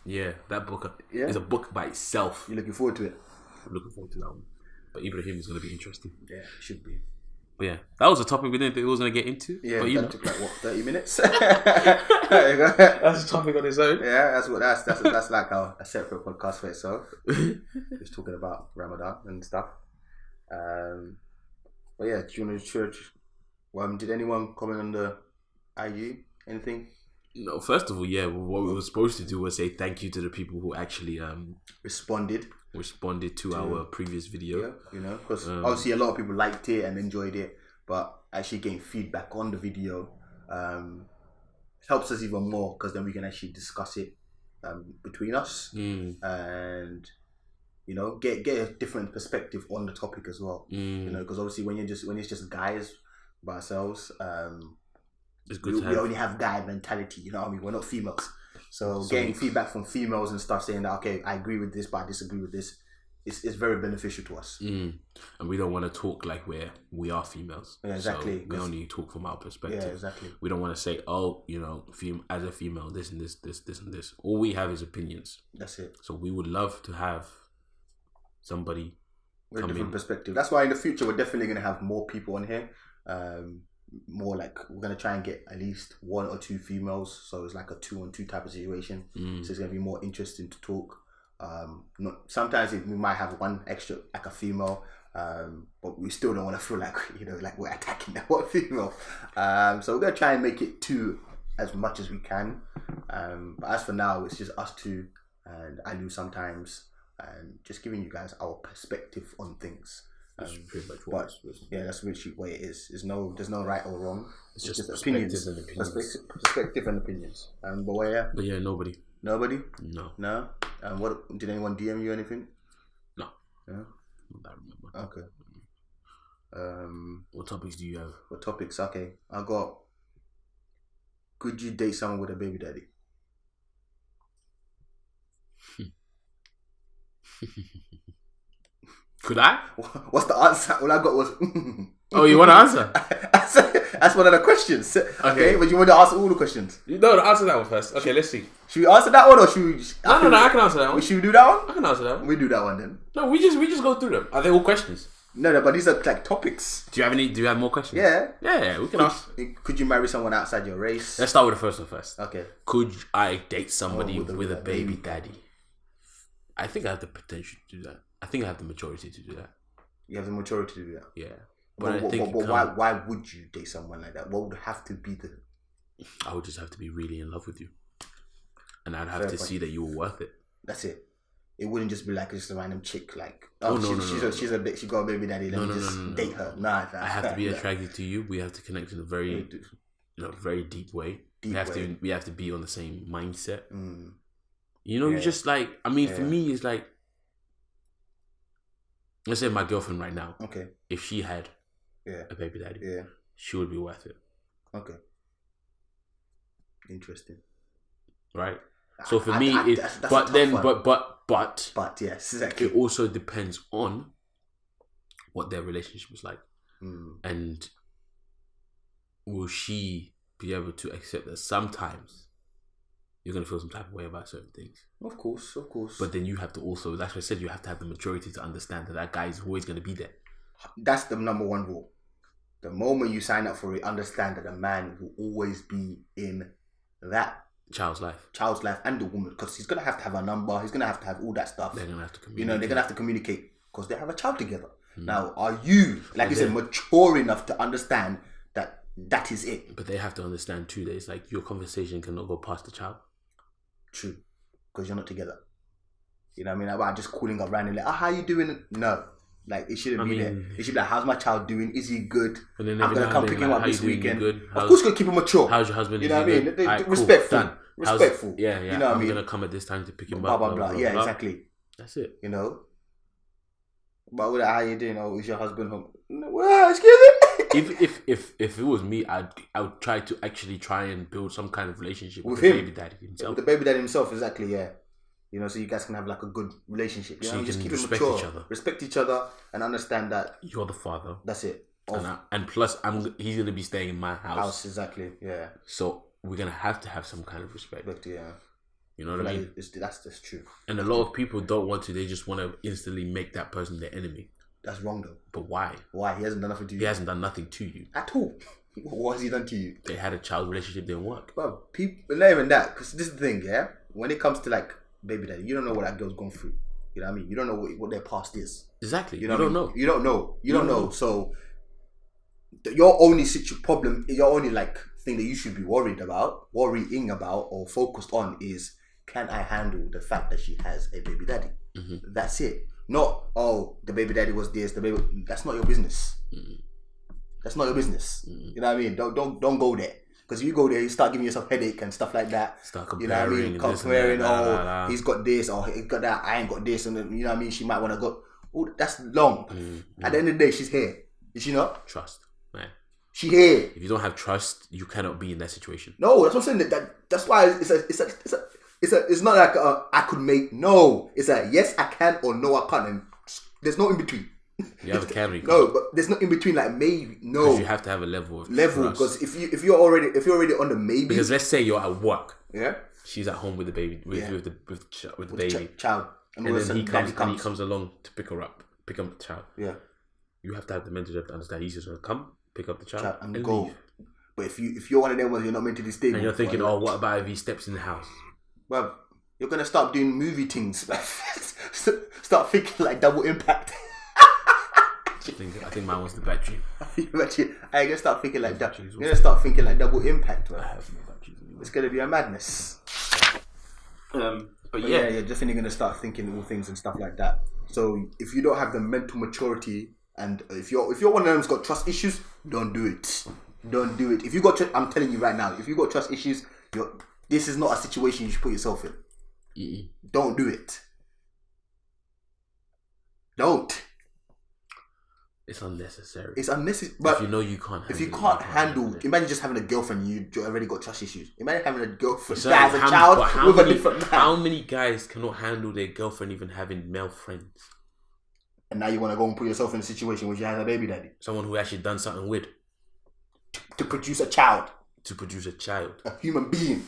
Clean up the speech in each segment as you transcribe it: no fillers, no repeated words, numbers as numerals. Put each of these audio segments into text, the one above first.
Yeah, that book Yeah. is a book by itself. You're looking forward to it? I'm looking forward to that one. But Ibrahim is going to be interesting. Yeah, it should be. But yeah, that was a topic we didn't think we was going to get into. Yeah, but that took like what, 30 minutes? That's a topic on its own. Yeah, that's like a separate podcast for itself. Just talking about Ramadan and stuff. But yeah, do you want to church? Did anyone comment on the IG? Anything? No, first of all, yeah, what we were supposed to do was say thank you to the people who actually Responded to our previous video. Yeah, because obviously a lot of people liked it and enjoyed it, but actually getting feedback on the video helps us even more, because then we can actually discuss it between us and get a different perspective on the topic as well. Because obviously when it's just guys by ourselves, it's good we only have guy mentality. You know what I mean? We're not females. So getting feedback from females and stuff, saying that, okay, I agree with this, but I disagree with this, is very beneficial to us. And we don't want to talk like we are females. Yeah, exactly. So we only talk from our perspective. Yeah, exactly. We don't want to say, as a female, this and this, this and this. All we have is opinions. That's it. So we would love to have somebody with a different perspective. That's why in the future we're definitely going to have more people on here. More like we're going to try and get at least 1 or 2 females, so it's like a 2-on-2 type of situation. So it's going to be more interesting to talk. Sometimes we might have one extra, like a female, but we still don't want to feel like like we're attacking that one female. So we're going to try and make it 2 as much as we can. But as for now, it's just us 2 and DALU sometimes, and just giving you guys our perspective on things. That's pretty much what it is. Yeah, that's literally what it is. There's no right or wrong. It's just opinions. and opinions. Perspective and opinions. But yeah, nobody. Nobody? No. And what did anyone DM you or anything? No. Yeah. Not that I remember. Okay. What topics do you have? What topics? Okay. I got. Could you date someone with a baby daddy? Could I? What's the answer? All I got was. Oh, you want to answer? That's one of the questions. Okay, but you want to answer all the questions? No, answer that one first. Okay, let's see. Should we answer that one, or should we? No, I can answer that one. Should we do that one? I can answer that one. We do that one then. No, we just go through them. Are they all questions? No, but these are like topics. Do you have more questions? Yeah. Yeah, we can ask. Could you marry someone outside your race? Let's start with the first one first. Okay. Could I date somebody with a baby daddy? I think I have the potential to do that. I think I have the maturity to do that. You have the maturity to do that. Yeah. But why would you date someone like that? What would have to be the? I would just have to be really in love with you, and I'd have to see that you were worth it. That's it. It wouldn't just be like just a random chick. Like, she's a bitch. She got a baby daddy. Let me just date her. Nah, I have to be attracted to you. We have to connect in a very, very deep way. We have to be on the same mindset. You just like. I mean, for me, it's like. Let's say my girlfriend right now. Okay. If she had a baby daddy, she would be worth it. Okay. Interesting. Right. So for me, but yes, exactly. It also depends on what their relationship is like, and will she be able to accept that sometimes you're gonna feel some type of way about certain things. Of course. But then you have to also, that's what I said, you have to have the maturity to understand that guy is always gonna be there. That's the number one rule. The moment you sign up for it, understand that a man will always be in that child's life and the woman, because he's gonna have to have a number. He's gonna have all that stuff. They're gonna have to communicate. They're gonna have to communicate because they have a child together. Now, are you, like you said, mature enough to understand that is it? But they have to understand too that it's like your conversation cannot go past the child. True, because you're not together. You know what I mean? About just calling up randomly, like, how you doing? No, like it shouldn't be there. It should be like, how's my child doing? Is he good? And then I'm gonna come pick him up this weekend. Of course, gonna keep him mature. How's your husband? You know what I mean? Right, respectful. Cool, respectful. Yeah. You know what I mean? I'm gonna come at this time to pick him up. Blah, blah, blah. Yeah, exactly. That's it. You know. But with how you doing? Oh, is your husband home? Well, excuse me. If it was me, I would try and build some kind of relationship with the baby daddy himself. With the baby daddy himself, exactly. Yeah. So you guys can have like a good relationship. You know? Just keep respect mature, each other. Respect each other, and understand that you're the father. That's it. And plus, he's gonna be staying in my house. Exactly. Yeah. So we're gonna have to have some kind of respect. Yeah. You know what I mean? That's true. And a lot of people don't want to. They just want to instantly make that person their enemy. That's wrong though. But why? Why? He hasn't done nothing to you. He hasn't done nothing to you at all. What has he done to you? They had a child relationship, didn't work. Well, people, not even that. Because this is the thing, yeah. When it comes to like baby daddy, you don't know what that girl's gone through. You know what I mean? You don't know what their past is. Exactly. You know don't know. You don't know. You don't know. So your only problem, your only like thing that you should be worrying about, or focused on is, can I handle the fact that she has a baby daddy? Mm-hmm. That's it. Not, oh, the baby daddy was this, that's not your business. Mm-hmm. That's not your business. Mm-hmm. You know what I mean? Don't go there. Because you go there, you start giving yourself headache and stuff like that. Start comparing. You know what I mean? Comparing, he's got this, or he got that, I ain't got this, and then, you know what I mean? She might want to go, oh, that's long. Mm-hmm. At the end of the day, she's here. Is she not? Trust, man. She here. If you don't have trust, you cannot be in that situation. No, that's what I'm saying. That's why it's not like I could make. No, it's a yes I can or no I can't. And there's no in between. You have a can. No, but there's no in between. Like maybe no. Because you have to have a level because if you're already on the maybe. Because let's say you're at work. Yeah. She's at home with the baby with the baby child, and then he comes along to pick up the child. Yeah. You have to have the mental to understand he's just gonna come pick up the child and go. Leave. But if you're one of them ones, you're not mentally stable. And you're thinking, what about if he steps in the house? Well, you're gonna start doing movie things. Start thinking like Double Impact. I think mine was the battery. I gonna start thinking like that. You're gonna start thinking like Double Impact, man. I have no batteries anymore. It's gonna be a madness. But yeah, you're definitely gonna start thinking all things and stuff like that. So if you don't have the mental maturity, and if you're one of them who's got trust issues, don't do it. Don't do it. If you got, I'm telling you right now, if you got trust issues, this is not a situation you should put yourself in. Mm-mm. Don't do it. Don't. It's unnecessary. It's unnecessary. But if you know you can't handle, if you can't handle, imagine just having a girlfriend, you already got trust issues. Imagine having a girlfriend that has a child with a different man. How many guys cannot handle their girlfriend even having male friends? And now you want to go and put yourself in a situation where she has a baby daddy. Someone who actually done something with. To produce a child. A human being.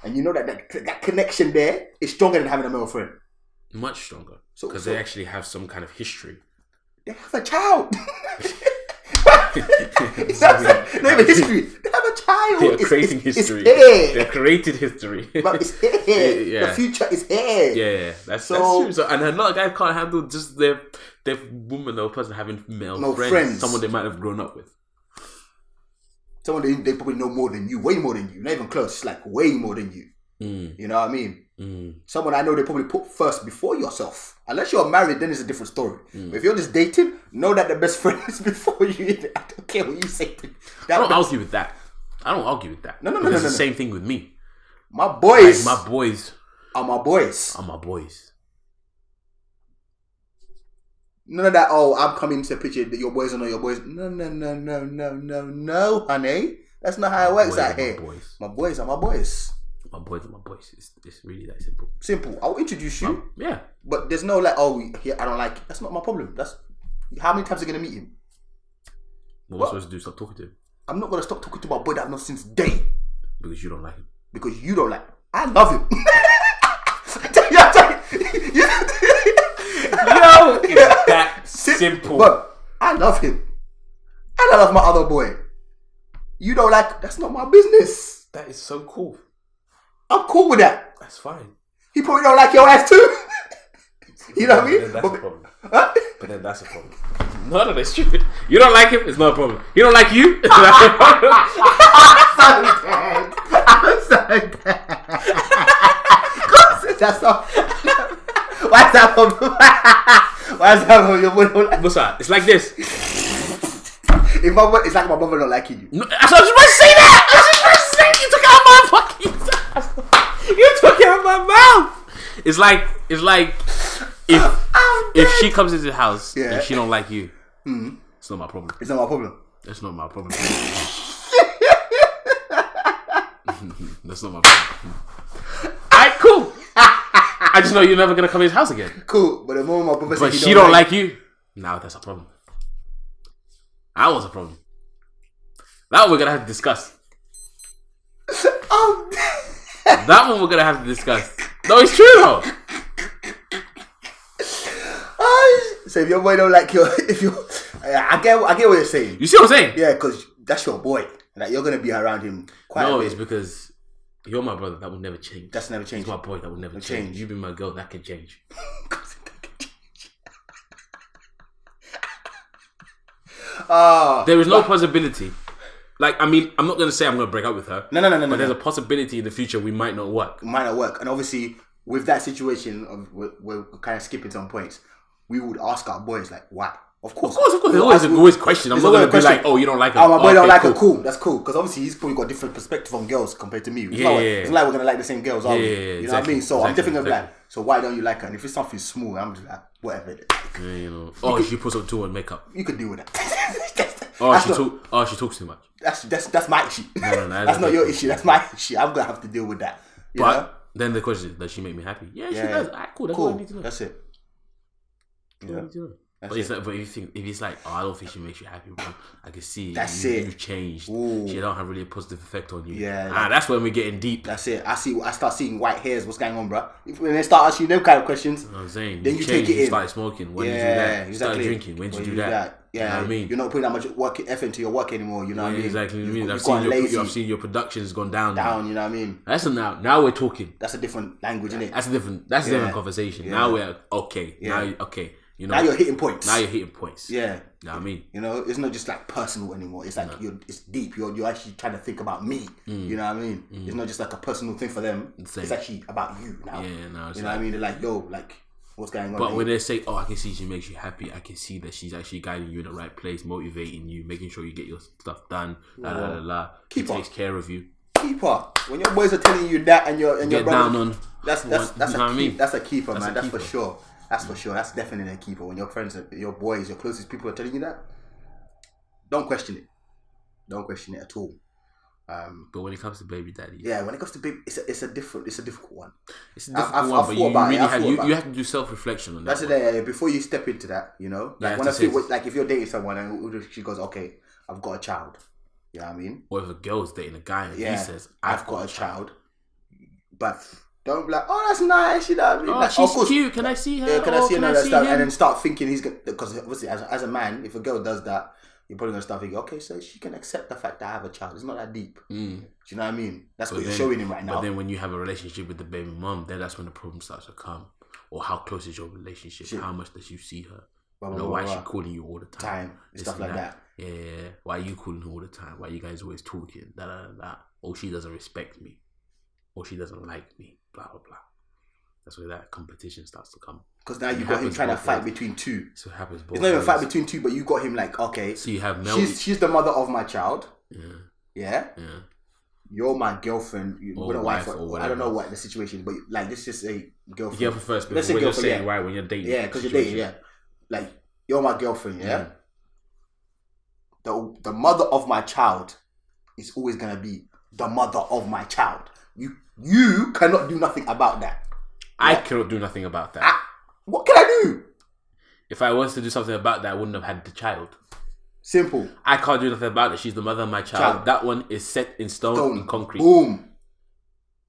And you know that connection there is stronger than having a male friend. Much stronger. Because they actually have some kind of history. They have a child. They have a history. They have a child. They are creating history. They created history. But it's here. Yeah. The future is here. Yeah, that's true. So, and a lot of guys can't handle just their woman or person having male friends. Someone they might have grown up with. Someone they probably know more than you, way more than you. Not even close, it's like way more than you. Mm. You know what I mean? Mm. Someone I know they probably put first before yourself. Unless you're married, then it's a different story. But if you're just dating, know that the best friend is before you. I don't care what you say. I don't argue with that. No. It's the same thing with me. My boys. My boys. Are my boys. None of that, I'm coming to picture that your boys are not your boys. No, honey. That's not how it works out here. My boys are my boys. My boys are my boys. It's really that simple. Simple. I'll introduce you. Yeah. But there's no like, I don't like it. That's not my problem. That's how many times are you going to meet him? What am I supposed to do? Stop talking to him? I'm not going to stop talking to my boy that I've known since day. Because you don't like him. Because you don't like him. I love him. Yo, it's that simple. But I love him. And I love my other boy. You don't like, that's not my business. That is so cool. I'm cool with that. That's fine. He probably don't like your ass too. You know what I mean? Then that's a problem. Huh? But then that's a problem. No, that's stupid. You don't like him, it's not a problem. He don't like you. I'm so dead. That's not. Why is that problem? Why is that problem? Your boy don't like. What's that? It's like this. It's like my brother not liking you. No, I was supposed to say that. You took out my fucking. You took it out of my mouth. It's like if she comes into the house and she don't like you, it's not my problem. It's not my problem. That's not my problem. That's not my problem. Alright, cool. I just know you're never gonna come to his house again. Cool, but the moment my brother said she don't like you, now that's a problem. That was a problem. That we're gonna have to discuss. That That one we're gonna have to discuss. No, it's true though. So if your boy don't like I get what you're saying. You see what I'm saying? Yeah, because that's your boy. Like you're gonna be around him quite a bit. No, it's because you're my brother. That will never change. That's never changed. He's my boy. That will never change. You be my girl. That can change. There is no possibility. Like, I mean, I'm not gonna say I'm gonna break up with her. No. But there's a possibility in the future we might not work. And obviously, with that situation, we're kind of skipping some points. We would ask our boys like, why? Of course. There's always a question. I'm not going to be like, oh, you don't like her. Oh, my boy don't like her. Cool. That's cool. Because obviously he's probably got a different perspective on girls compared to me. It's not like we're going to like the same girls, are we? You know what I mean? So I'm definitely going to be like, so why don't you like her? And if it's something small, I'm just like, whatever. Yeah, you know. Oh, she puts up too much makeup. You could deal with that. She talks too much. That's my issue. No, that's not your issue. That's my issue. I'm going to have to deal with that. You know? Then the question is, does she make me happy? Yeah, she does. Alright, cool. That's what I need to know. That's it. Yeah. But if it's like, oh, I don't think she makes you happy, bro. I can see you've changed. Ooh. She don't have really a positive effect on you. Yeah. That's when we're getting deep. That's it. I start seeing white hairs. What's going on, bro? When they start asking you them kind of questions, I'm saying, then you take it in. You started smoking. When did you do that? Exactly. You started drinking. When did you do that? Yeah, you know what I mean? You're not putting that much effort into your work anymore. You know what I mean? Exactly. I've seen your production's gone down. You know what I mean? That's now we're talking. That's a different language, isn't it? That's a different conversation. Yeah. Now we're okay. Yeah. Now okay. You know, now you're hitting points. Yeah. You know what I mean? You know, it's not just like personal anymore. It's like it's deep. You're actually trying to think about me. You know what I mean? It's not just like a personal thing for them. It's actually about you now. Yeah, no. You know what I mean? They're like, yo, like, what's going on? But when they say, oh, I can see she makes you happy, I can see that she's actually guiding you in the right place, motivating you, making sure you get your stuff done. She takes care of you. Keep her. When your boys are telling you that, and your get down on. That's a keep. That's a keeper, man. That's for sure. That's for sure. That's definitely a keeper. When your friends, your boys, your closest people are telling you that, don't question it. Don't question it at all. But when it comes to baby daddy, when it comes to baby, it's a difficult one. It's a difficult one, but you have to do self-reflection on that. That's it. Before you step into that, you know, like when I feel like if you're dating someone and she goes, okay, I've got a child. You know what I mean? Or if a girl's dating a guy and he says, I've got a child, but don't be like, oh, that's nice, you know what I mean? Oh, like, she's cute. Can I see her? Yeah, can I see her? Him? And then start thinking he's gonna, because obviously as a man, if a girl does that, you're probably gonna start thinking, okay, so she can accept the fact that I have a child. It's not that deep. Do you know what I mean? That's what you're showing him right now. But then when you have a relationship with the baby mom, then that's when the problem starts to come. Or how close is your relationship? How much does you see her? Why is she calling you all the time? Stuff like that. Yeah. Why are you calling her all the time? Why are you guys always talking? Or she doesn't respect me. Or she doesn't like me. Blah, blah, blah. That's where that competition starts to come. Because now you got him trying to fight between two. So it happens both It's not even a fight between two, but you got him like, okay. So you have Mel. She's the mother of my child. Yeah. You're my girlfriend. Or wife or whatever. I don't know what the situation is, but like, let's just say girlfriend. Girlfriend first. Let's say when girlfriend, you're saying right when you're dating. Yeah, because you're dating, Like, you're my girlfriend, The mother of my child is always going to be the mother of my child. You cannot do nothing about that. I cannot do nothing about that. What can I do? If I was to do something about that, I wouldn't have had the child. Simple. I can't do nothing about it. She's the mother of my child. That one is set in stone in concrete. Boom.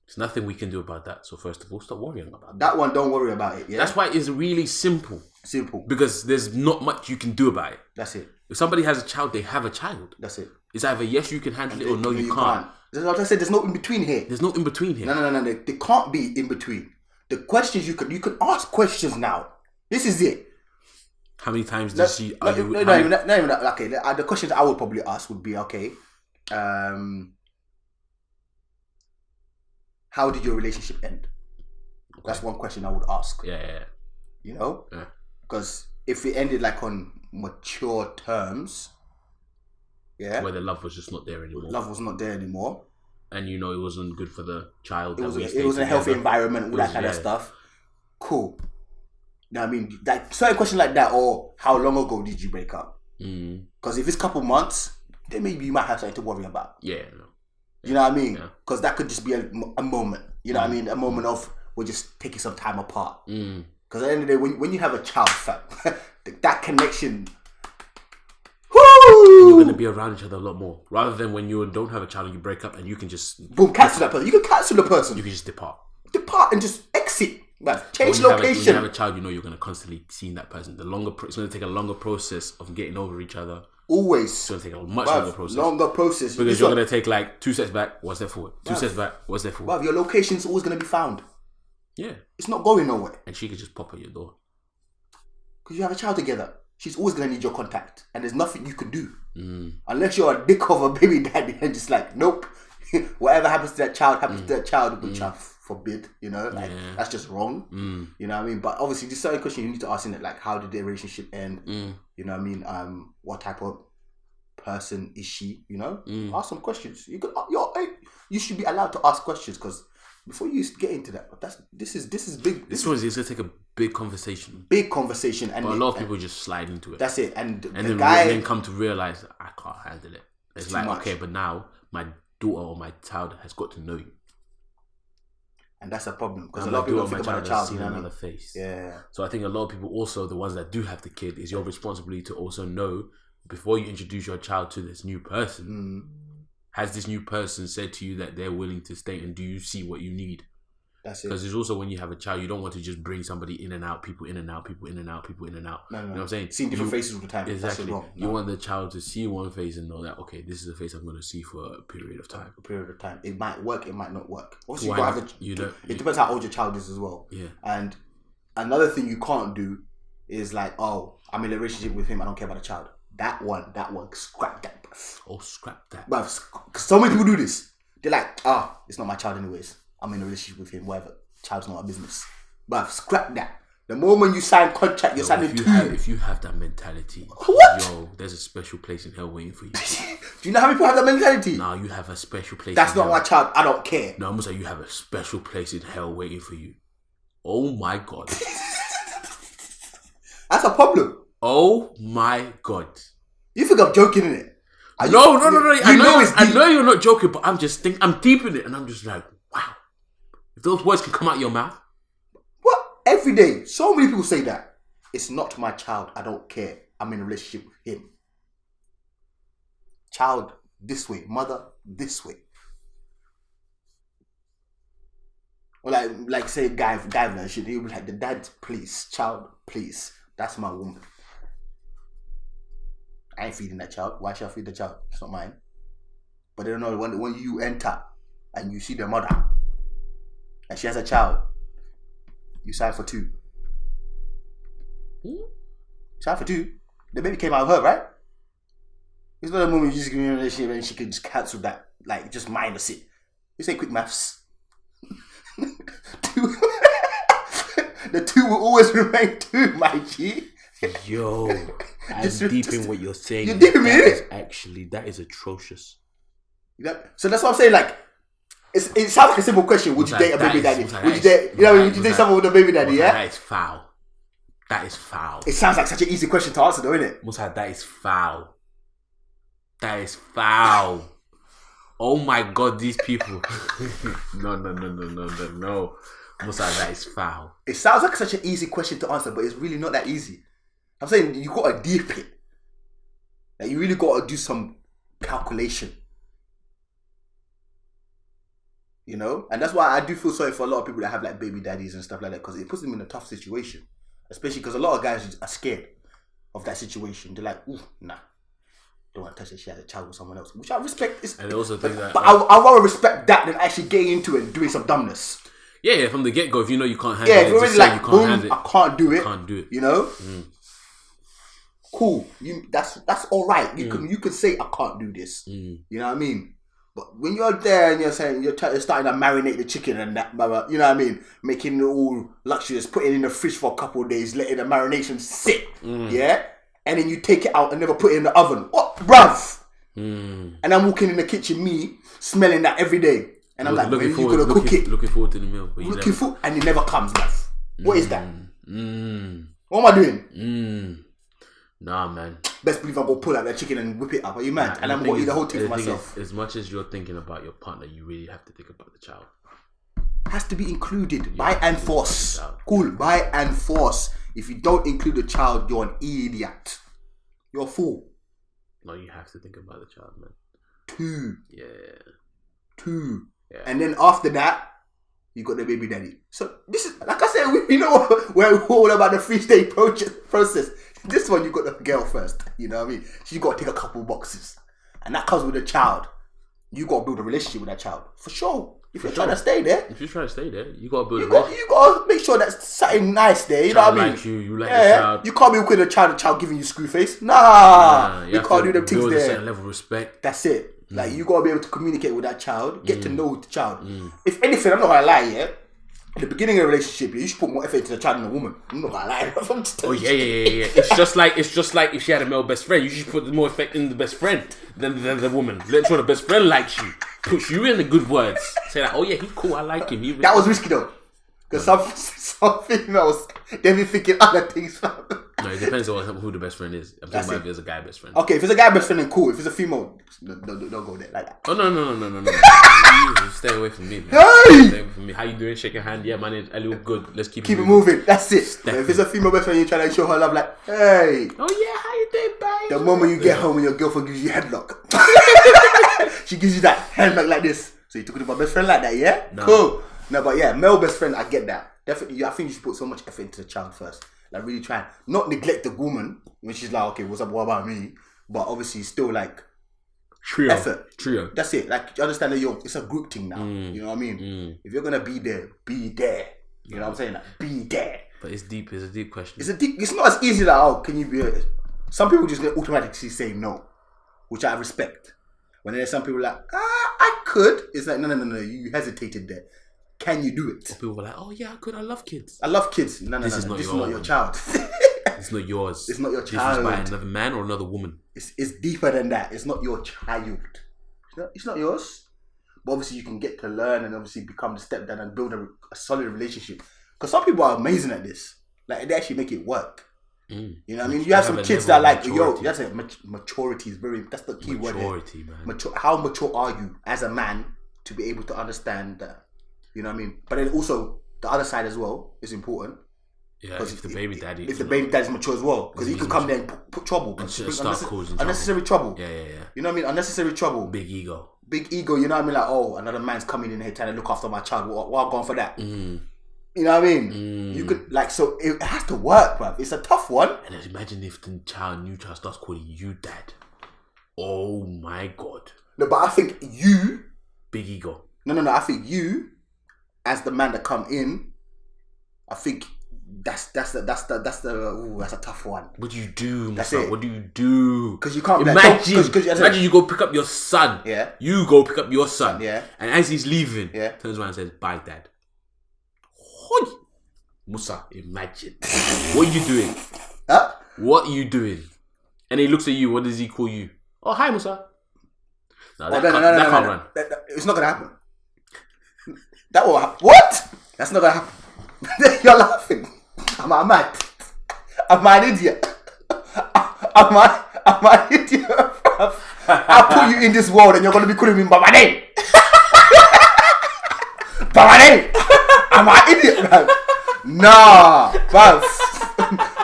There's nothing we can do about that. So first of all, stop worrying about that one. Don't worry about it. Yeah? That's why it's really simple. Because there's not much you can do about it. That's it. If somebody has a child, they have a child. That's it. It's either yes, you can handle it, or no, you can't. Like I said, there's no in between here. There's no in between here. No. There can't be in between. The questions you can ask questions now. This is it. How many times does she? Not even that. Okay, the questions I would probably ask would be, okay, how did your relationship end? Okay. That's one question I would ask. Yeah. You know, because if it ended like on mature terms, where the love was just not there anymore. And you know it wasn't good for the child. It was a healthy environment, all that kind of stuff. Cool. You know what I mean? Like certain question like that, or how long ago did you break up? Because if it's a couple months, then maybe you might have something to worry about. Yeah. You know what I mean? Because that could just be a moment. You know what I mean? A moment of we're just taking some time apart. Because at the end of the day, when you have a child, that connection. You're be around each other a lot more. Rather than when you don't have a child and you break up and you can just... Boom, cancel that person. You can cancel the person. You can just depart. Depart and just exit. Change when location. When you have a child, you know you're going to constantly see that person. It's going to take a longer process of getting over each other. Always. It's going to take a much longer process. Longer process. Because you're going to take like 2 steps back, 1 step forward. 2 steps back, 1 step forward. Bruv, your location's always going to be found. Yeah. It's not going nowhere. And she could just pop at your door. Because you have a child together. She's always going to need your contact. And there's nothing you can do. Unless you're a dick of a baby daddy and just like, nope. Whatever happens to that child, happens to that child, which I forbid, you know? Like, that's just wrong. You know what I mean? But obviously, there's certain questions you need to ask in it. Like, how did the relationship end? You know what I mean? What type of person is she? You know? Ask some questions. You should be allowed to ask questions because before you get into that, this is big. This one's going to take a big conversation. Big conversation. And but a lot of people just slide into it. That's it. And then come to realize, I can't handle it. It's like, much. Okay, but now my daughter or my child has got to know you. And that's a problem. Because a lot of people don't think about a child. You know what I mean? Face. Yeah. So I think a lot of people also, the ones that do have the kid, is your responsibility to also know, before you introduce your child to this new person, has this new person said to you that they're willing to stay, and do you see what you need? That's it. Because it's also when you have a child, you don't want to just bring somebody in and out, people in and out, people in and out, people in and out. No. You know what I'm saying? Seeing different faces all the time. Exactly. That's wrong. You want the child to see one face and know that, okay, this is a face I'm going to see for a period of time. It might work, it might not work. Obviously, it depends how old your child is as well. Yeah. And another thing you can't do is like, oh, I'm in a relationship with him, I don't care about the child. That one, scrap that. Oh, scrap that. But so many people do this. They're like, it's not my child anyways. I'm in a relationship with him, whatever. Child's not our business. But scrap that. The moment you sign contract, you're signing if you have that mentality, there's a special place in hell waiting for you. Do you know how many people have that mentality? No, you have a special place. That's not my child. I don't care. No, I'm gonna say you have a special place in hell waiting for you. Oh my God. That's a problem. Oh my God. You think I'm joking, innit? No. I know you're not joking, but I'm deep in it, and I'm just like, wow. If those words can come out of your mouth. What? Every day. So many people say that. It's not my child. I don't care. I'm in a relationship with him. Child this way. Mother this way. Or like say guy and shit. He'll be like, the dad, please. Child, please. That's my woman. I ain't feeding that child. Why should I feed the child? It's not mine. But they don't know when you enter and you see the mother and she has a child, you sign for 2. Sign for 2. The baby came out of her, right? It's not a moment you just give me a relationship and she can just cancel that, like just minus it. You say quick maths. 2. The 2 will always remain 2, my G. Yo, I'm deep in what you're saying. You're deep in me? That is atrocious. So that's what I'm saying. Like, it sounds like a simple question. Would you date a baby daddy? Would you date someone with a baby daddy? Yeah, that is foul. That is foul. It sounds like such an easy question to answer, though, isn't it? Musa, that is foul. That is foul. Oh my God, these people. No. Musa, that is foul. It sounds like such an easy question to answer, but it's really not that easy. I'm saying you got to deep it. Like, you really got to do some calculation. You know? And that's why I do feel sorry for a lot of people that have like baby daddies and stuff like that, because it puts them in a tough situation. Especially because a lot of guys are scared of that situation. They're like, ooh, nah. Don't want to touch that she has a child with someone else. Which I respect. And they also think that... But I rather respect that than actually getting into it and doing some dumbness. Yeah, from the get-go, if you know you can't handle it, just like, you can't handle it. I can't do it. You know? Cool. That's all right. You can say I can't do this. You know what I mean? But when you're there and you're saying you're starting to marinate the chicken and that, blah, you know what I mean? Making it all luxurious, putting it in the fridge for a couple of days, letting the marination sit, yeah? And then you take it out and never put it in the oven. What, bruv? And I'm walking in the kitchen, me, smelling that every day. And I'm like, when you gonna cook it? Looking forward to the meal. And it never comes, bruv. What is that? What am I doing? Nah, man. Best believe I'm gonna pull out that chicken and whip it up. Are you mad? And I'm gonna eat the whole thing for myself. As much as you're thinking about your partner, you really have to think about the child. Has to be included by and force. Cool, by and force. If you don't include the child, you're an idiot. You're a fool. No, you have to think about the child, man. 2. Yeah. 2. Yeah. And then after that, you got the baby daddy. So this is, like I said, we know we're all about the 3-stage process. This one, you got the girl first. You know what I mean? She's got to tick a couple boxes. And that comes with a child. You got to build a relationship with that child. For sure. If you're trying to stay there. If you're trying to stay there, you got to build you got to make sure that's something nice there. You child know what I mean? Like you like the child. You can't be with a child giving you screw face. Nah. You can't do them things there. A certain level of respect. That's it. Like, you got to be able to communicate with that child. Get to know the child. If anything, I'm not going to lie, yeah? At the beginning of a relationship, you should put more effort into the child than the woman. I'm not gonna lie. Oh yeah. It's just like if she had a male best friend, you should put more effort in the best friend than the woman. Let's sure the best friend likes you, puts you in the good words. Say like, oh yeah, he's cool. I like him. That was risky though, because some females they be thinking other things. No, it depends on who the best friend is. I'm talking about if it's a guy best friend. Okay, if it's a guy best friend, then cool. If it's a female, don't go there like that. Oh no. Stay away from me, man. Hey! Stay away from me. How you doing? Shake your hand. Yeah, my name's Ali. Good. Let's keep it moving. That's it. If it's a female best friend, you trying to show her love, like, hey. Oh yeah, how you doing, babe? The moment you get home and your girlfriend gives you a headlock, she gives you that headlock like this. So you took it to my best friend like that, yeah? No. Cool. No, but yeah, male best friend, I get that. Definitely, I think you should put so much effort into the child first. Like, really try and not neglect the woman when she's like, okay, what's up, what about me? But obviously, still like effort. Trio. That's it. Like, you understand that it's a group thing now. You know what I mean? If you're gonna be there, be there. You know what I'm saying? Like, be there. But it's deep. It's a deep question. It's not as easy like, oh, can you be? Some people just automatically say no, which I respect. When there's some people like, I could. It's like, no. You hesitated there. Can you do it? Or people were like, oh yeah, I could. I love kids. I love kids. No. This is not your child. It's not yours. It's not your child. This is by another man or another woman. It's deeper than that. It's not your child. It's not yours. But obviously you can get to learn and obviously become the stepdad and build a solid relationship. Because some people are amazing at this. Like, they actually make it work. You know what I mean? You have some kids that are like, yo, that's it. Maturity is that's the key word. Maturity, man. How mature are you as a man to be able to understand that? You know what I mean? But then also, the other side as well is important. Yeah, if the baby daddy... If the baby daddy's mature as well. Because he can come there and put trouble. And start causing unnecessary trouble. Yeah. You know what I mean? Unnecessary trouble. Big ego, you know what I mean? Like, oh, another man's coming in here trying to look after my child. What I'm going for that? You know what I mean? You could, like, so it has to work, bruv. It's a tough one. And imagine if the new child starts calling you dad. Oh my God. No, but I think you... Big ego. No. I think you, as the man that come in, I think that's a tough one. What do you do, That's Musa? it. What do you do? Because you can't imagine you go pick up your son. Yeah. You go pick up your son. Yeah. And as he's leaving, yeah, turns around and says, "Bye, dad." Musa, imagine. What are you doing? Huh? What are you doing? And he looks at you. What does he call you? Oh, hi, Musa. No, that can't run. It's not gonna happen. That will happen. What? That's not gonna happen. You're laughing. Am I mad? Am I an idiot? Am I an idiot? I'll put you in this world and you're gonna be calling me by my name. By my name. Am I an idiot, man? Nah, Baz.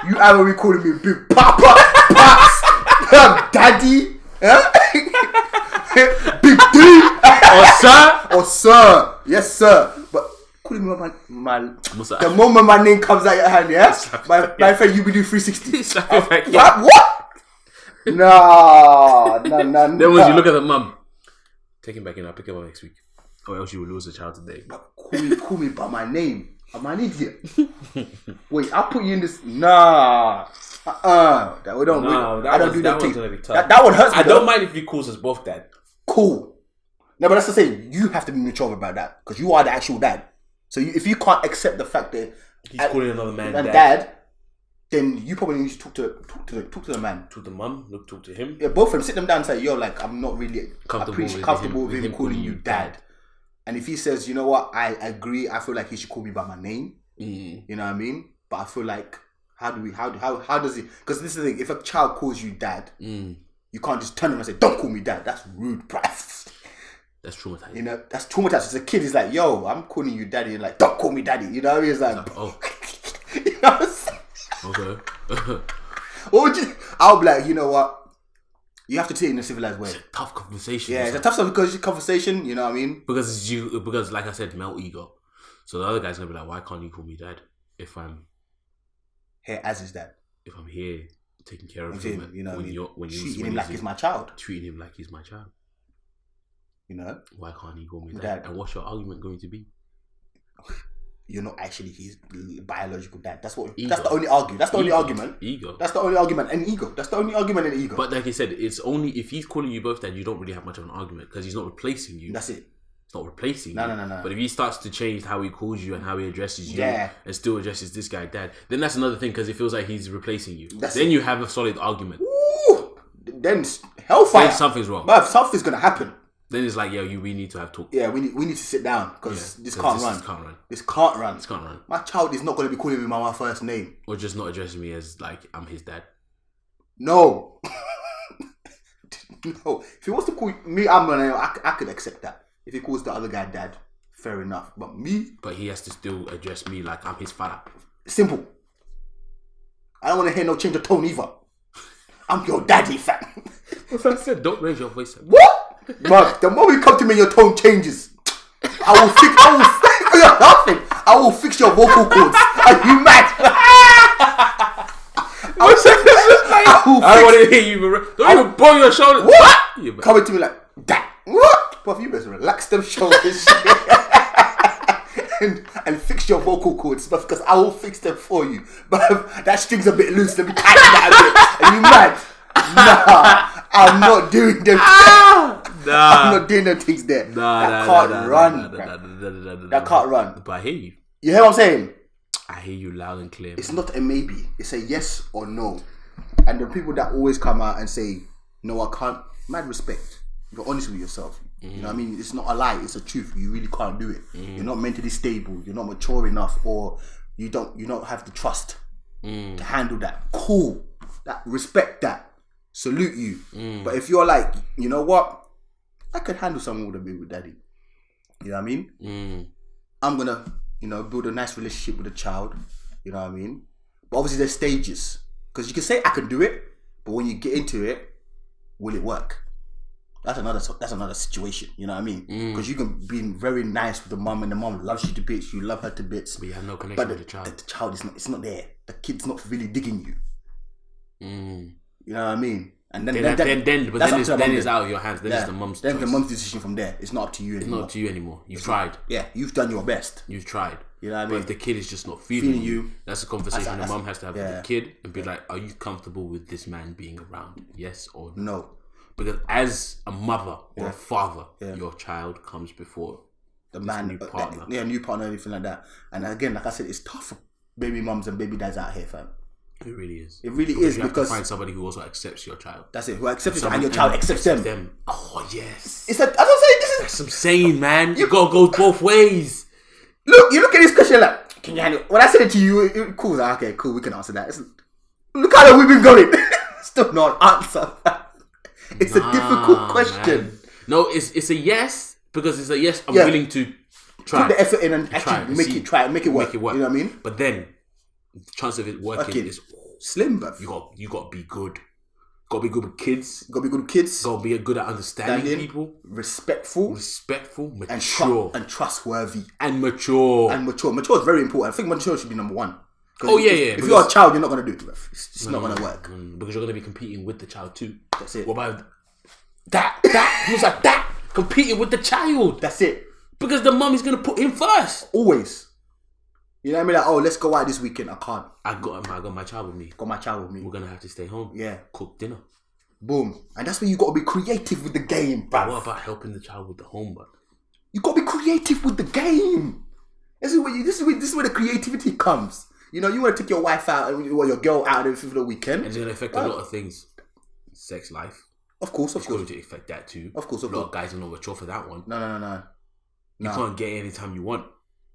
You ever be calling me Big Papa, Pops, Daddy, Big D, or sir? Yes, sir. But calling me my the moment my name comes out your hand, yeah, my friend, you be doing 360. What? No. Then when you look at the mum, take him back in. I'll pick him up next week, or else you will lose a child today. But call me by my name. Am I an idiot? Wait, I'll put you in this. Nah. I don't do that thing. That one hurts me. I don't mind if he calls us both dad. Cool. No, but that's the same. You have to be mature about that because you are the actual dad. So if you can't accept the fact that he's calling another man dad, then you probably need to talk to the man. Talk to mum. Talk to him. Yeah, both of them. Sit them down and say, "Yo, like, I'm not really comfortable with him calling you dad." And if he says, you know what, I agree, I feel like he should call me by my name. You know what I mean? But I feel like, how does he? Because this is the thing, if a child calls you dad, you can't just turn him and say, don't call me dad. That's rude, bruh. That's traumatizing. You know, that's traumatizing. As a kid, he's like, yo, I'm calling you daddy. You're like, don't call me daddy. You know what I mean? It's like, oh. You know what I'm saying? Okay. I'll be like, you know what? You have to take it in a civilized way. It's a tough conversation. Yeah, it's a tough conversation. You know what I mean? Because like I said, male ego. So the other guy's gonna be like, why can't you call me dad if I'm here as his dad? If I'm here taking care of him, you know, when you're treating him like he's my child. Treating him like he's my child. You know, why can't he call me dad? And what's your argument going to be? You're not actually his biological dad. That's the only argument. That's the only argument. Ego. That's the only argument. And ego. That's the only argument in ego. But like I said, it's only if he's calling you both dad, you don't really have much of an argument because he's not replacing you. That's it. It's not replacing you. No. But if he starts to change how he calls you and how he addresses you and still addresses this guy dad, then that's another thing because it feels like he's replacing you. You have a solid argument. Ooh, then hellfire. Then something's wrong. But something's going to happen. Then it's like, we need to have talk. Yeah, we need to sit down because this can't run. This can't run. This can't run. My child is not going to be calling me by my first name. Or just not addressing me as like I'm his dad. No. No. If he wants to call me, I could accept that. If he calls the other guy dad, fair enough. But me? But he has to still address me like I'm his father. Simple. I don't want to hear no change of tone either. I'm your daddy, fam. That's what I said. Don't raise your voice. What? But the moment you come to me, your tone changes. I will fix your vocal cords. Are you mad? I don't want to hear you. Don't even blow your shoulders. What? Coming to me like that. What? But you better relax them shoulders and fix your vocal cords, but because I will fix them for you. But that string's a bit loose. Let me tighten that a bit. Are you mad? Nah, I'm not doing them. I'm not doing them things there. That can't run. That can't run. But I hear you. You hear what I'm saying? I hear you loud and clear. It's not a maybe. It's a yes or no. And the people that always come out and say, no, I can't. Mad respect. You're honest with yourself. You know what I mean? It's not a lie. It's a truth. You really can't do it. You're not mentally stable. You're not mature enough, or you don't have the trust to handle that. Cool. Respect that. Salute you. But if you're like, you know what? I could handle something with a baby daddy. You know what I mean? I'm gonna, build a nice relationship with a child. You know what I mean? But obviously there's stages. Because you can say I can do it, but when you get into it, will it work? That's another situation. You know what I mean? Because you can be very nice with the mum, and the mum loves you to bits. You love her to bits. But you have no connection with the child. The child is not. It's not there. The kid's not really digging you. You know what I mean? And then it's out of your hands. Then it's the mum's. Then choice. the mum's decision from there. It's not up to you anymore. It's not up to you anymore. You've tried. Yeah, you've done your best. You've tried. You know what I mean? But if the kid is just not feeling you, that's a conversation the mum has to have with the kid and be like, are you comfortable with this man being around? Yes or no? Because as a mother or a father, your child comes before the man, new partner. New partner, anything like that. And again, like I said, it's tough for baby mums and baby dads out here, fam. It really is. It really is, you because have to find somebody who also accepts your child. That's it. Who accepts you and your child accepts them. Oh yes. It's as I'm saying, this is. That's what I'm saying, man. You gotta go both ways. Look, you look at this question like, can you handle? When I said it to you, it cool. Like, okay, cool. We can answer that. Look how long we've been going. Still not an answer. It's a difficult question. Man. No, it's a yes because it's a yes. I'm willing to try. Put the effort in and actually make it work. You know what I mean? But then the chance of it working is slim, bruv. You got to be good. Got to be good with kids. Got to be good with kids. Got to be good at understanding people. Respectful, mature, and trustworthy, and mature. Mature is very important. I think mature should be number one. Oh yeah. If you're a child, you're not gonna do it, bruv. It's not gonna work because you're gonna be competing with the child too. That's it. What about that? Who's like that? Competing with the child. That's it. Because the mum is gonna put him first. Always. You know what I mean? Like, oh, let's go out this weekend. I can't. I got my child with me. We're gonna have to stay home. Yeah. Cook dinner. Boom. And that's where you got to be creative with the game, bruv. What about helping the child with the homework? You got to be creative with the game. This is where the creativity comes. You know, you want to take your wife out and your girl out for the weekend. And it's gonna affect a lot of things. Sex life. Of course. It's going to affect that too. Of course. A lot of guys are not mature for that one. No. You can't get it anytime you want.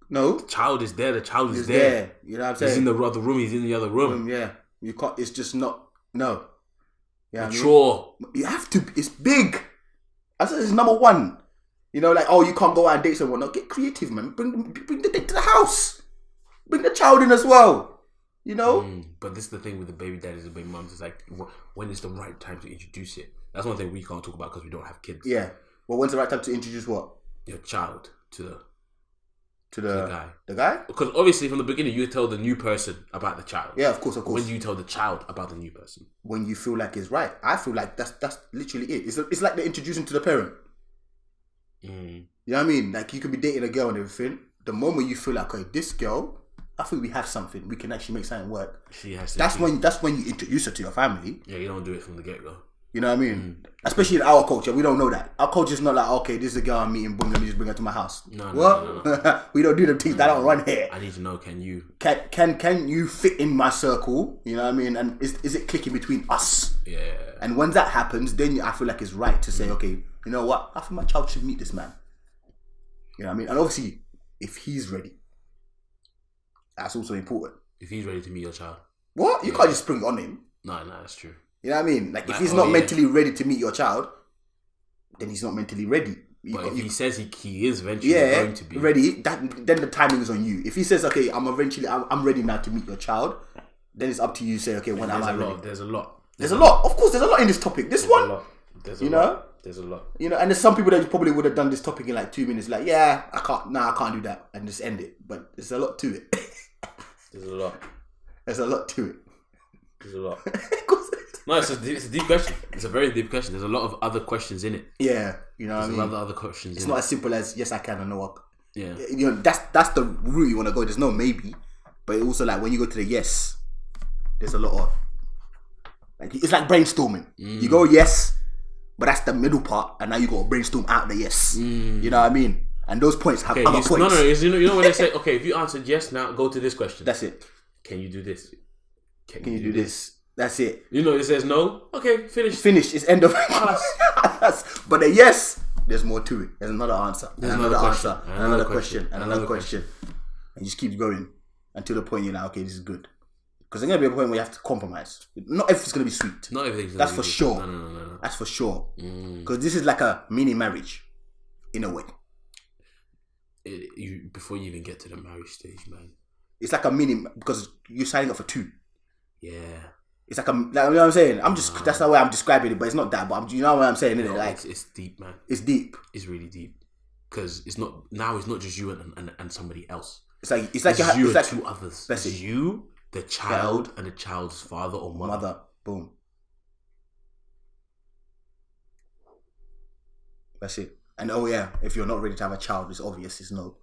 No. The child is there. The child is there. You know what I'm saying? He's in the other room. He's in the other room. Yeah. You can't. It's just not. No. Yeah. Mature. I mean? You have to. It's big. I said it's number one. You know, like, oh, you can't go out and date someone. No, get creative, man. Bring the date to the house. Bring the child in as well. You know? But this is the thing with the baby daddies and baby mums. It's like, when is the right time to introduce it? That's one thing we can't talk about because we don't have kids. Yeah. Well, when's the right time to introduce what? Your child to the guy. The guy? Because obviously from the beginning you tell the new person about the child. Yeah, of course. When do you tell the child about the new person? When you feel like it's right. I feel like that's literally it. It's like they're introducing to the parent. You know what I mean? Like you could be dating a girl and everything. The moment you feel like, okay, this girl, I think we have something. We can actually make something work. That's when you introduce her to your family. Yeah, you don't do it from the get-go. You know what I mean? Especially in our culture, we don't know that. Our culture is not like, okay, this is a girl I'm meeting, boom, let me just bring her to my house. No. We don't do them things. That don't run here. I need to know, can you fit in my circle? You know what I mean? And is it clicking between us? Yeah. And when that happens, then I feel like it's right to say, okay, you know what? I think my child should meet this man. You know what I mean? And obviously, if he's ready, that's also important. If he's ready to meet your child. What? You can't just spring it on him. No, that's true. You know what I mean? Like if he's not mentally ready to meet your child, then he's not mentally ready. But if he says he is eventually going to be ready, then the timing is on you. If he says, okay, I'm ready now to meet your child, then it's up to you to say, okay, when am I ready? There's a lot. There's a lot. Of course, there's a lot in this topic. There's a lot. There's a lot. You know, and there's some people that probably would have done this topic in like 2 minutes. Like, yeah, I can't do that, and just end it. But there's a lot to it. There's a lot. There's a lot to it. There's a lot. No, it's a deep question. It's a very deep question. There's a lot of other questions in it. Yeah, you know what I mean? There's a lot of other questions. It's not as simple as yes, I can or no. Yeah. You know, that's the route you want to go. There's no maybe, but also like when you go to the yes, there's a lot of like it's like brainstorming. You go yes, but that's the middle part, and now you got to brainstorm out the yes. You know what I mean? And those points have other points. No. You know when they say, okay, if you answered yes, now go to this question. That's it. Can you do this? Can you do this? That's it. You know, it says no. Okay, finish. It's end of. But the yes, there's more to it. There's another answer. There's another answer. Another question. And another question. And you just keep going until the point you're like, okay, this is good. Because there's gonna be a point where you have to compromise. Not everything's gonna be sweet. Not everything's. That's for sure. No. That's for sure. Because this is like a mini marriage, in a way. Before you even get to the marriage stage, man. It's like a mini because you're signing up for 2. Yeah. It's like you know what I'm saying? That's the way I'm describing it, but it's not that. But you know what I'm saying, isn't it? Like it's deep, man. It's deep. It's really deep because it's not just you and somebody else. It's like you and like 2 others. That's it. You, the child, and the child's father or mother. Boom. That's it. And if you're not ready to have a child, it's obvious. It's no.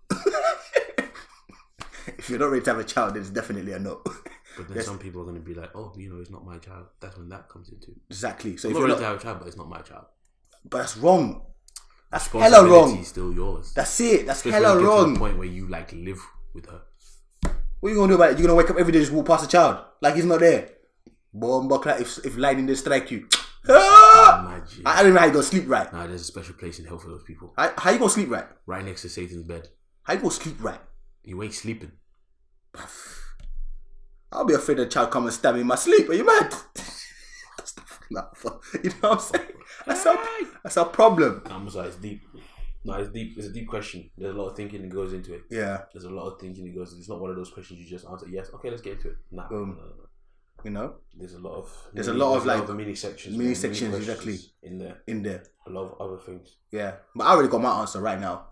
If you're not ready to have a child, then it's definitely a no. But then some people are going to be like, oh, you know, it's not my child. That's when that comes into. Exactly. So I'm if not you're ready to have a child, but it's not my child. But that's wrong. That's hella wrong. It's still yours. That's it. That's especially hella when you get wrong. to the point where you like live with her. What are you going to do about it? You're going to wake up every day and just walk past a child like he's not there. Bomb, if lightning didn't strike you. I don't know how you going to sleep right. Nah, there's a special place in hell for those people. How you going to sleep right? Right next to Satan's bed. How you going to sleep right? You ain't sleeping. I'll be afraid the child come and stab me in my sleep. Are you mad? You know what I'm saying? That's our problem. I'm sorry, it's deep. No, it's deep. It's a deep question. There's a lot of thinking that goes into it. Yeah. There's a lot of thinking that goes into it. It's not one of those questions you just answer yes. Okay, let's get into it. Nah. No. You know? There's a lot of mini sections. Mini sections, exactly. In there. A lot of other things. Yeah. But I already got my answer right now.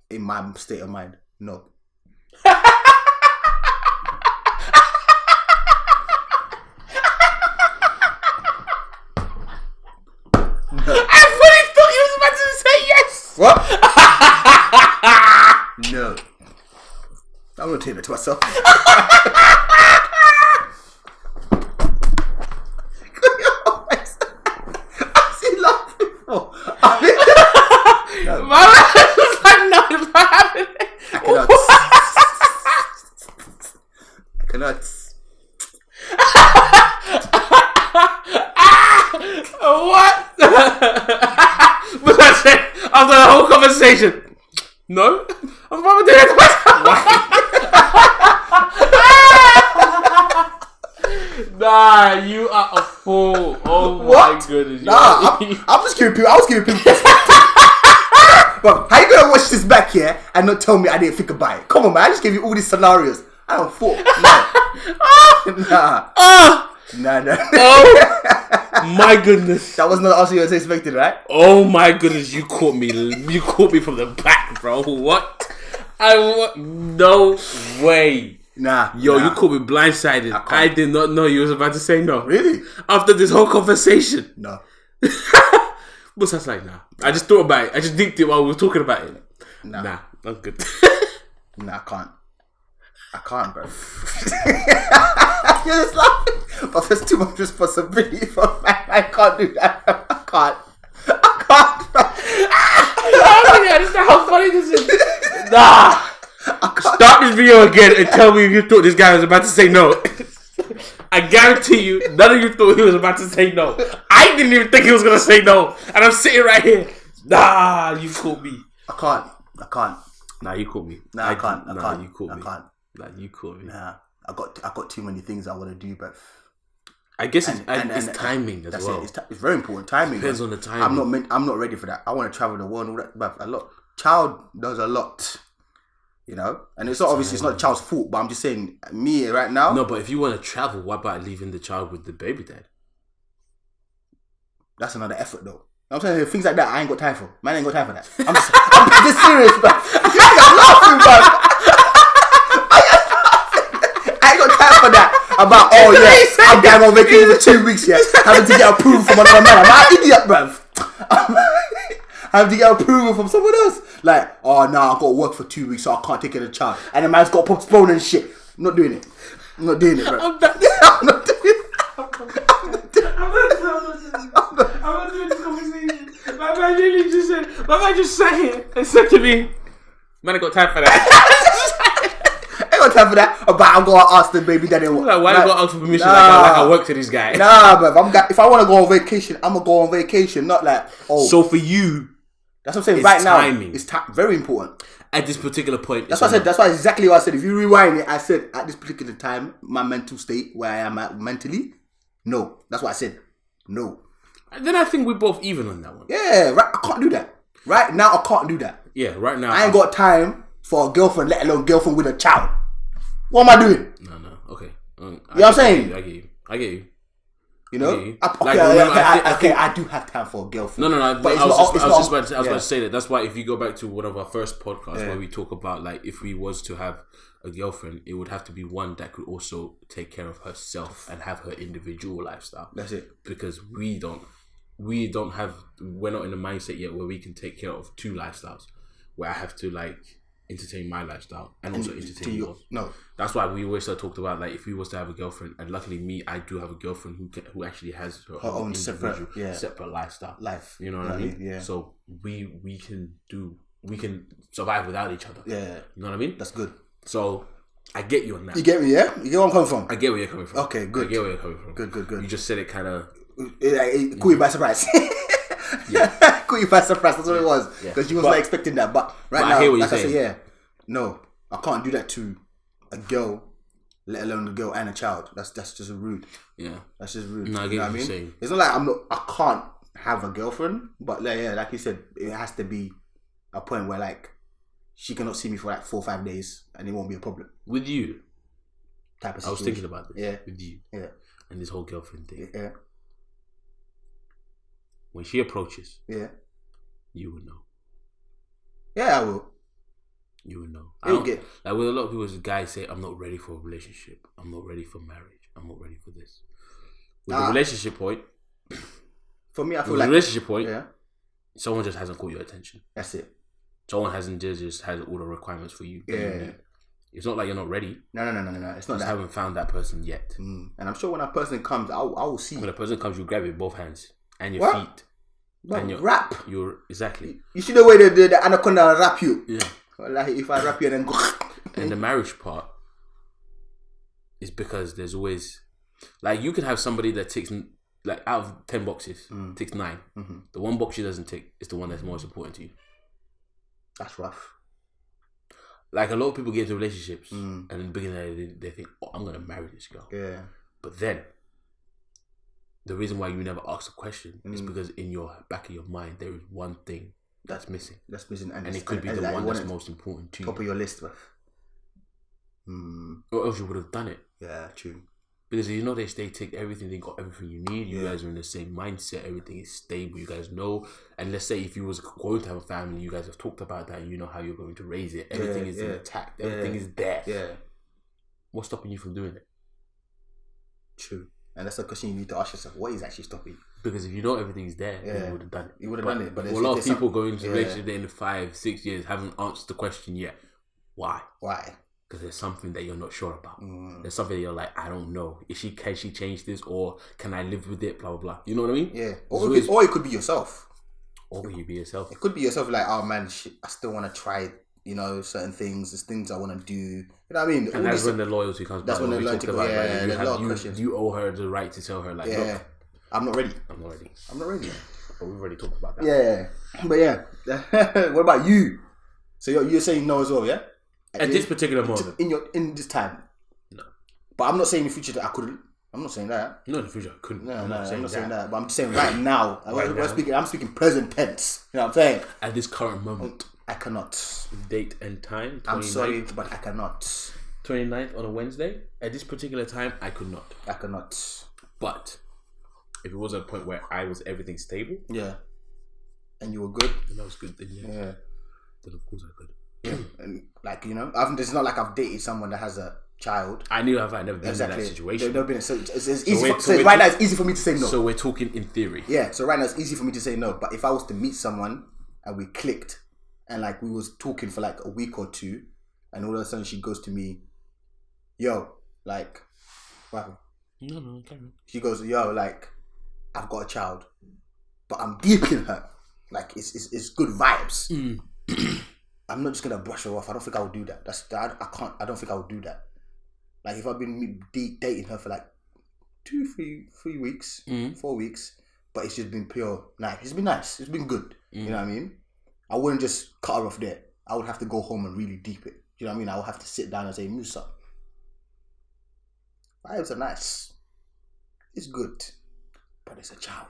In my state of mind. No. I fully thought you was about to say yes. What? No. I'm gonna take that to myself. I see laughing. My man was like, no, it's not happening. I cannot. What? But I said after the whole conversation, no, I'm about to do it. Nah, you are a fool. Oh what? My goodness. Nah, I'm just giving people. I was giving people perspective. Bro, how you gonna watch this back here and not tell me I didn't think about it? Come on, man. I just gave you all these scenarios. I don't fuck. Nah. Oh my goodness. That was not the answer you were expecting, right? Oh my goodness, you caught me. You caught me from the back, bro. What? No way. Nah. You caught me blindsided. I did not know you was about to say no. Really? After this whole conversation. No. What's that like? Nah. I just thought about it. I just dinked it while we were talking about it. Nah, I'm good. Nah, I can't, bro. You're just laughing. But there's too much responsibility for me. I can't do that. I can't. Oh my god, this is how funny this is. Nah. Start this video again and tell me if you thought this guy was about to say no. I guarantee you, none of you thought he was about to say no. I didn't even think he was going to say no. And I'm sitting right here. Nah, you caught me. I can't. Nah, you caught me. Nah, I can't. You caught me. Nah, you caught me. Nah, I got too many things I want to do, but I guess it's timing as well. It's very important. Timing depends on the timing. I'm not ready for that. I want to travel the world and all that, but a lot. Child does a lot, you know. And it's not obviously it's not the child's fault, but I'm just saying me right now. No, but if you want to travel, what about leaving the child with the baby dad? That's another effort, though. I'm saying things like that I ain't got time for. Man, I ain't got time for that. I'm just serious, bro. I'm laughing, bro. I ain't got time for that. About I'm going on vacation for 2 weeks, yeah. Having to get approval from another man. I'm an idiot, bro. Having to get approval from someone else. Like, oh no, I've got to work for 2 weeks, so I can't take care of the child. And the man's got to postpone and shit. I'm not doing it, bro. I'm not doing it. I'm not doing this conversation. My man literally just said, my man just sat here and said to me, man, I got time for that. I ain't got time for that. But I'm going to ask the baby daddy what. Like, why you got to ask for permission like I work to this guy? Nah, bruv. If I want to go on vacation, I'm going to go on vacation. Not like, So for you, that's what I'm saying right now. Timing. It's very important. At this particular point. That's what I said. That's why exactly what I said. If you rewind it, I said at this particular time, my mental state, where I am at mentally, no. That's what I said. No. Then I think we're both even on that one. Yeah, right. I can't do that. Right now, I can't do that. Yeah, right now. I ain't got time for a girlfriend, let alone girlfriend with a child. What am I doing? No. Okay. You know what I'm saying? I get you. You know? Okay. I do have time for a girlfriend. No. But I was about to say that. That's why if you go back to one of our first podcasts where we talk about like if we was to have a girlfriend, it would have to be one that could also take care of herself and have her individual lifestyle. That's it. Because we're not in the mindset yet where we can take care of two lifestyles. Where I have to like entertain my lifestyle and also entertain yours. No. That's why we always talked about like if we was to have a girlfriend, and luckily I do have a girlfriend who actually has her own separate lifestyle. You know what I mean? Yeah. So we can survive without each other. Yeah. You know what I mean? That's good. So I get you on that. You get me, yeah? You get where I'm coming from? I get where you're coming from. Okay, good. I get where you're coming from. Good. You just said it kind of... It caught you by surprise. Yeah. Caught you by surprise. That's what it was. Because you was not expecting that. But now, I hear what you're saying. saying. No, I can't do that to a girl, let alone a girl and a child. That's just rude. Yeah. That's just rude. No, I get what you're saying. It's not like I can't have a girlfriend, but like you said, it has to be a point where like she cannot see me for like 4 or 5 days and it won't be a problem. With you? Type of situation. I was thinking about this. Yeah. With you. Yeah. And this whole girlfriend thing. Yeah. When she approaches. Yeah. You will know. Yeah, I will. You will know. Like with a lot of people, guys say, I'm not ready for a relationship. I'm not ready for marriage. I'm not ready for this. With the relationship point. For me, I feel like... the relationship point, someone just hasn't caught your attention. That's it. Someone just has all the requirements for you. Yeah. It's not like you're not ready. No. It's not you that. haven't found that person yet. And I'm sure when a person comes, I will see. When a person comes, you grab it with both hands and your feet. And rap. Exactly. You see the way the anaconda rap you. Yeah. Like if I rap you and then go. And the marriage part is because there's always like you can have somebody that ticks like out of 10 boxes, ticks 9. Mm-hmm. The one box she doesn't tick is the one that's most important to you. That's rough. Like a lot of people get into relationships and in the beginning they think, oh, I'm gonna marry this girl. Yeah. But then the reason why you never ask the question is because in your back of your mind there is one thing that's missing. That's missing, and it could be the one that's most important to you. Top of your list, bro. or else you would have done it. Yeah, true. Because you know they take everything, they got everything you need. You guys are in the same mindset. Everything is stable. You guys know. And let's say if you was going to have a family, you guys have talked about that. And you know how you're going to raise it. Everything is intact. Everything is there. Yeah. What's stopping you from doing it? True. And that's the question you need to ask yourself. What is actually stopping you? Because if you know everything's there, then you would have done it. You would have done it. But a lot of people go into a relationship in 5-6 years haven't answered the question yet. Why? Because there's something that you're not sure about. There's something that you're like, I don't know. Can she change this, or can I live with it? Blah blah blah. You know what I mean? Yeah. Or it could be yourself. Or you be yourself. It could be yourself. Like, oh man, I still want to try. You know, certain things. There's things I want to do. You know what I mean? And that's when the loyalty comes back. That's when the loyalty comes. Yeah, there's a lot of questions. You owe her the right to tell her, like, look, I'm not ready. I'm not ready. But we've already talked about that. Yeah. But yeah. What about you? So you're saying no as well, yeah? At this particular moment, in this time, no. But I'm not saying in the future that I couldn't. I'm not saying that. No, in the future I couldn't. No, I'm not saying that. But I'm just saying right now. I'm speaking present tense. You know what I'm saying? At this current moment, I cannot. Date and time. 29th. I'm sorry, but I cannot. 29th on a Wednesday. At this particular time, I could not. I cannot. But if it was a point where I was everything stable, and you were good, and I was good, then then of course I could. And like, you know, it's not like I've dated someone that has a child. I knew I've never been in that situation. So it's easy. Right now, it's easy for me to say no. So we're talking in theory. Yeah. So right now, it's easy for me to say no. But if I was to meet someone and we clicked, and like we was talking for like a week or two, and all of a sudden she goes to me, "Yo, like, what?" No, carry on. She goes, "Yo, like, I've got a child, but I'm deep in her. Like, it's good vibes." I'm not just gonna brush her off. I don't think I would do that. I can't. I don't think I would do that. Like if I've been dating her for like 3 weeks, 4 weeks, but it's just been pure nice. It's been nice. It's been good. You know what I mean? I wouldn't just cut her off there. I would have to go home and really deep it. You know what I mean? I would have to sit down and say, Musa, vibes are nice. It's good, but it's a child.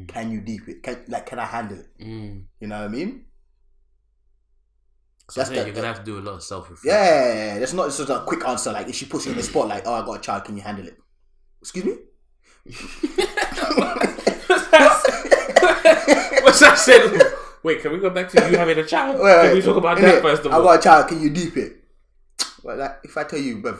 Can you deep it? Can I handle it? You know what I mean? So you're gonna have to do a lot of self-reflection. Yeah, that's not just a quick answer. Like if she puts you in the spot, like, oh, I got a child, can you handle it? Excuse me? What's that said? Wait, can we go back to you having a child? Can we talk about that first of all? I got a child, can you deep it? Well, like, if I tell you, bruv.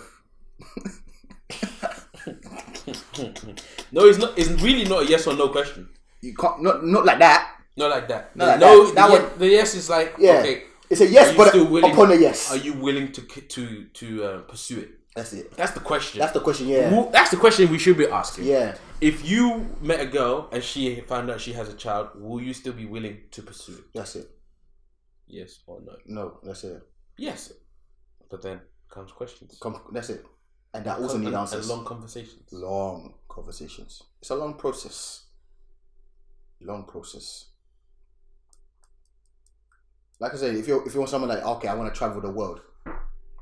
No, it's not. It's really not a yes or no question. You can't. Not like that. Not like that. Not like no, that. The yes is like okay. It's a yes, but upon a yes. Are you willing to pursue it? That's it. That's the question. That's the question. Yeah. That's the question we should be asking. Yeah. If you met a girl and she found out she has a child, will you still be willing to pursue it? That's it. Yes or no? No, that's it. Yes, but then comes questions. That's it. And that also need answers. And long conversations. Long conversations. It's a long process. Like I said, if you want someone like, okay, I want to travel the world,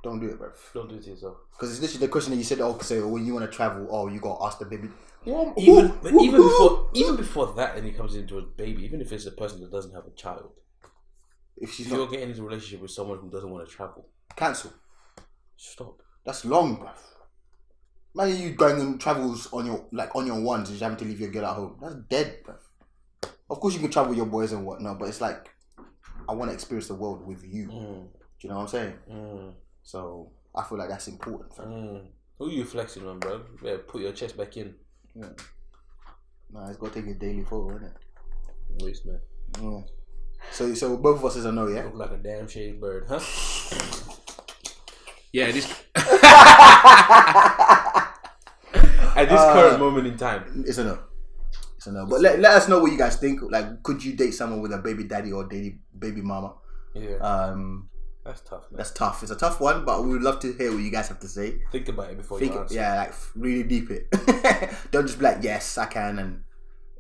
don't do it, bruv. Don't do it to yourself. Because it's literally the question that you said, when you want to travel, you got to ask the baby. Even before that, and it comes into a baby, even if it's a person that doesn't have a child, if you're getting into a relationship with someone who doesn't want to travel, cancel. Stop. That's long, bruv. Imagine you going on travels on your ones and you having to leave your girl at home. That's dead, bruv. Of course you can travel with your boys and whatnot, but it's like, I want to experience the world with you. Do you know what I'm saying? So I feel like that's important. Who are you flexing on, bro? You better put your chest back in. Yeah. Nah, it's got to take a daily photo, isn't it? Waste, man. Yeah. So both of us is a no, yeah? Look like a damn shaved bird, huh? Yeah, at this current moment in time, it's a no. But let us know what you guys think. Like, could you date someone with a baby daddy or baby mama? Yeah. That's tough, man. That's tough. It's a tough one, but we would love to hear what you guys have to say. Think about it before you answer. Yeah, like really deep it. Don't just be like, yes, I can. And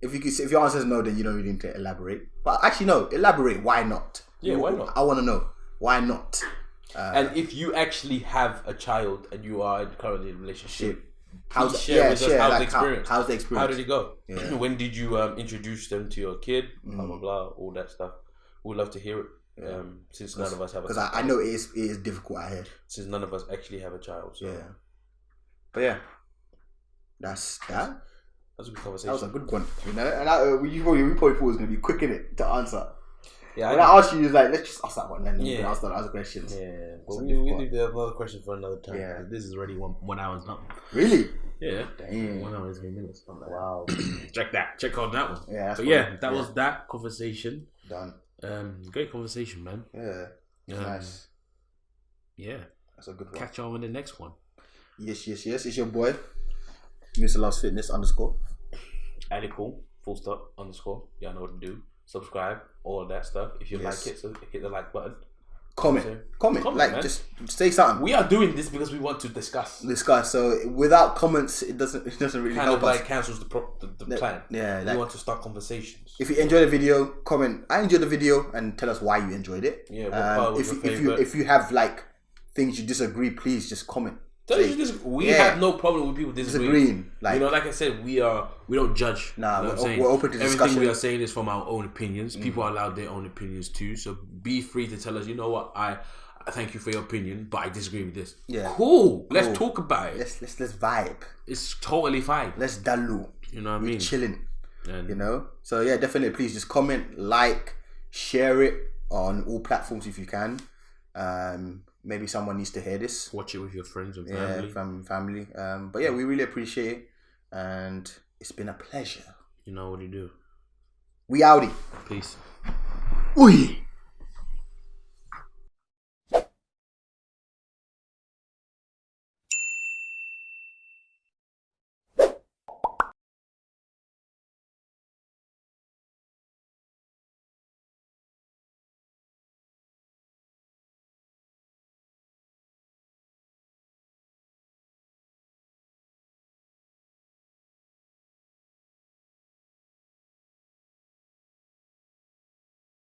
if your answer is no, then you don't really need to elaborate. But actually, no, elaborate. Why not? Yeah, why not? I want to know why not. And if you actually have a child and you are currently in a relationship. How's the experience? How did it go? Yeah. When did you introduce them to your kid? Blah blah blah, all that stuff. We'd love to hear it. Since none of us have a because child. I know it is difficult out here. Since none of us actually have a child. So. Yeah. But yeah, that's that. That's a good conversation. That was a good one. You know, and we probably thought it was going to be quick in it to answer. Yeah. When I asked you, you was like, let's just ask that one, then we can ask the other questions. Yeah. But we leave the other question for another time. Yeah. This is already 1 hour and something. Really? Yeah. Damn. 1 hour and 3 minutes. Wow. Check on that one. Yeah. That's that was that conversation. Done. Great conversation, man. Yeah. Nice. Yeah. That's a good one. Catch y'all in the next one. Yes. It's your boy, Mr. Loves Fitness _ Ali Cool, full stop, _ Y'all know what to do. Subscribe, all of that stuff. If you like it, so hit the like button. Comment, like man. Just say something. We are doing this because we want to discuss. So without comments, it doesn't really kind help of like us. cancels the plan. Yeah, we want to start conversations. If you enjoyed the video, comment. I enjoyed the video, and tell us why you enjoyed it. Yeah, what part was your favorite? If you have like things you disagree, please just comment. We have no problem with people disagreeing. Like, like I said, we don't judge. Nah, you know we're open to discussion. Everything we are saying is from our own opinions. People are allowed their own opinions too. So be free to tell us. You know what? I thank you for your opinion, but I disagree with this. Yeah, cool. Let's talk about it. Let's vibe. It's totally fine. Let's DALU. You know what I mean? Chilling. And you know. So yeah, definitely. Please just comment, like, share it on all platforms if you can. Maybe someone needs to hear this. Watch it with your friends and family. Yeah, family. But yeah, we really appreciate it, and it's been a pleasure. You know what you do. We outie. Peace. Oi.